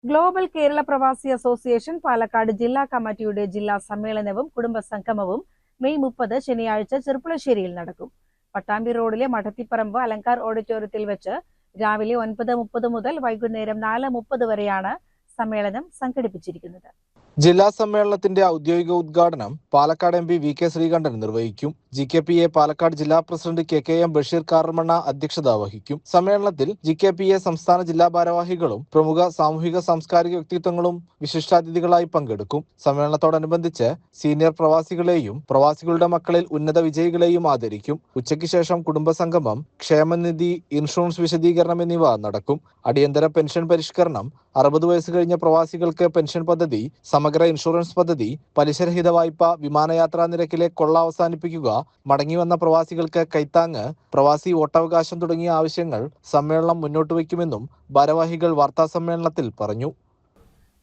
Global Kerala പ്രവാസി association Palakkad ജില്ലാ കമ്മിറ്റിയുടെ ജില്ലാ സമ്മേളനവും കുടുംബസംഗമവും മെയ് 30 ശനിയാഴ്ച ചെർപ്പുളശ്ശേരിയിൽ നടക്കും. പട്ടാമ്പി റോഡിലെ മഠത്തിപ്പറമ്പ് അലങ്കാർ ഓഡിറ്റോറിയത്തിൽ വെച്ച് രാവിലെ 9:30 മുതൽ വൈകുന്നേരം 4:30 വരെയാണ് സമ്മേളനം സംഘടിപ്പിച്ചിരിക്കുന്നത്. ജില്ലാ സമ്മേളനത്തിന്റെ ഔദ്യോഗിക ഉദ്ഘാടനം Palakkad M P V K Sreekandan നിർവഹിക്കും. GKPA പാലക്കാട് ജില്ലാ പ്രസിഡന്റ് KKM ബഷീർ കാറമണ്ണ അധ്യക്ഷത വഹിക്കും. സമ്മേളനത്തിൽ GKPA സംസ്ഥാന ജില്ലാ ഭാരവാഹികളും പ്രമുഖ സാമൂഹിക സാംസ്കാരിക വ്യക്തിത്വങ്ങളും വിശിഷ്ടാതിഥികളായി പങ്കെടുക്കും. സമ്മേളനത്തോടനുബന്ധിച്ച് സീനിയർ പ്രവാസികളെയും പ്രവാസികളുടെ മക്കളിൽ ഉന്നത വിജയികളെയും ആദരിക്കും. ഉച്ചയ്ക്ക് ശേഷം കുടുംബസംഗമം, ക്ഷേമനിധി, ഇൻഷുറൻസ് വിശദീകരണം എന്നിവ നടക്കും. അടിയന്തര പെൻഷൻ പരിഷ്കരണം, 60 വയസ്സ് കഴിഞ്ഞ പ്രവാസികൾക്ക് പെൻഷൻ പദ്ധതി, സമഗ്ര ഇൻഷുറൻസ് പദ്ധതി, പലിശരഹിത വായ്പ, വിമാനയാത്രാ നിരക്കിലെ കൊള്ള അവസാനിപ്പിക്കുക, മടങ്ങിവന്ന പ്രവാസികൾക്ക് കൈത്താങ്ങ്, പ്രവാസി വോട്ടവകാശം തുടങ്ങിയ ആവശ്യങ്ങൾ സമ്മേളനം മുന്നോട്ട് വയ്ക്കുമെന്നും ഭാരവാഹികൾ വാർത്താസമ്മേളനത്തിൽ പറഞ്ഞു.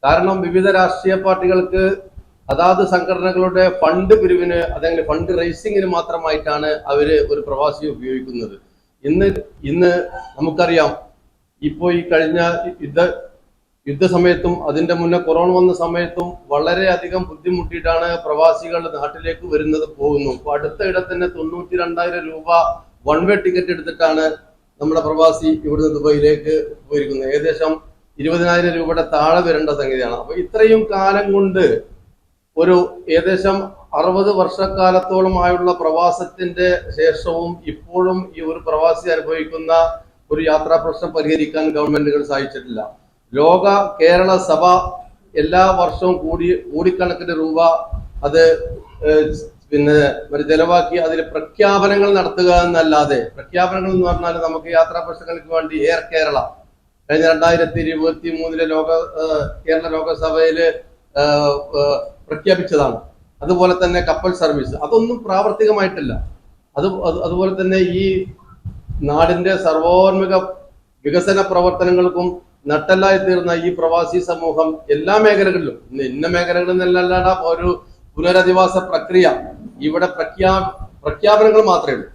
കാരണം വിവിധ രാഷ്ട്രീയ പാർട്ടികൾക്ക് അതാത് സംഘടനകളുടെ ഫണ്ട് പിരിവിന് അല്ലെങ്കിൽ ഫണ്ട് റൈസിങ്ങിന് മാത്രമായിട്ടാണ് അവര് ഒരു പ്രവാസിയെ ഉപയോഗിക്കുന്നത്. ഇന്ന് നമുക്കറിയാം, ഇപ്പോൾ ഈ കഴിഞ്ഞ യുദ്ധസമയത്തും അതിന്റെ മുന്നേ കൊറോണ വന്ന സമയത്തും വളരെയധികം ബുദ്ധിമുട്ടിയിട്ടാണ് പ്രവാസികൾ നാട്ടിലേക്ക് വരുന്നത് പോകുന്നു. ഇപ്പൊ അടുത്തയിടെ തന്നെ 92,000 രൂപ വൺ വേ ടിക്കറ്റ് എടുത്തിട്ടാണ് നമ്മുടെ പ്രവാസി ഇവിടുന്ന് ദുബൈയിലേക്ക് പോയിരിക്കുന്നത്. ഏകദേശം 20,000 രൂപയുടെ താഴെ വരേണ്ട സംഗതിയാണ്. അപ്പൊ ഇത്രയും കാലം കൊണ്ട് ഒരു ഏകദേശം 60 വർഷക്കാലത്തോളമായുള്ള പ്രവാസത്തിന്റെ ശേഷവും ഇപ്പോഴും ഈ ഒരു പ്രവാസി അനുഭവിക്കുന്ന ഒരു യാത്രാ പ്രശ്നം പരിഹരിക്കാൻ ഗവൺമെന്റുകൾ സാധിച്ചിട്ടില്ല. ലോക കേരള സഭ എല്ലാ വർഷവും കോടിക്കണക്കിന് രൂപ അത് ചെലവാക്കി അതിൽ പ്രഖ്യാപനങ്ങൾ നടത്തുക എന്നല്ലാതെ, പ്രഖ്യാപനങ്ങൾ എന്ന് പറഞ്ഞാൽ നമുക്ക് യാത്രാ പ്രശ്നങ്ങൾക്ക് വേണ്ടി എയർ കേരള കഴിഞ്ഞ 2023 കേരള ലോകസഭയില് പ്രഖ്യാപിച്ചതാണ്. അതുപോലെ തന്നെ കപ്പൽ സർവീസ്, അതൊന്നും പ്രാവർത്തികമായിട്ടില്ല. അതുപോലെ തന്നെ ഈ നാടിന്റെ സർവോന്മുഖ വികസന പ്രവർത്തനങ്ങൾക്കും നട്ടല്ലായി തീർന്ന ഈ പ്രവാസി സമൂഹം എല്ലാ മേഖലകളിലും, ഇന്ന മേഖലകളിൽ നിന്നല്ലാതെ ഒരു പുനരധിവാസ പ്രക്രിയ ഇവിടെ പ്രഖ്യാപനങ്ങൾ മാത്രമേ ഉള്ളൂ.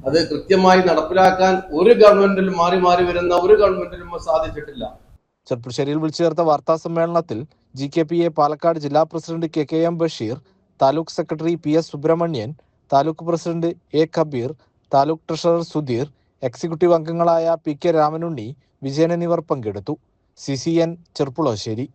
അത് കൃത്യമായി നടപ്പിലാക്കാൻ ഒരു ഗവൺമെന്റിലും മാറി വരുന്ന ഒരു ഗവൺമെന്റിലും സാധിച്ചിട്ടില്ല. ചെർപ്പുളശ്ശേരിയിൽ വിളിച്ചു ചേർത്ത വാർത്താ സമ്മേളനത്തിൽ GKPA പാലക്കാട് ജില്ലാ president KKM Basheer, taluk secretary PS Subramanian, taluk president A Kabeer, taluk treasurer Sudheer, executive അംഗങ്ങളായ PK രാമനുണ്ണി, വിജയൻ എന്നിവർ പങ്കെടുത്തു. CCN ചെർപ്പുളശ്ശേരി.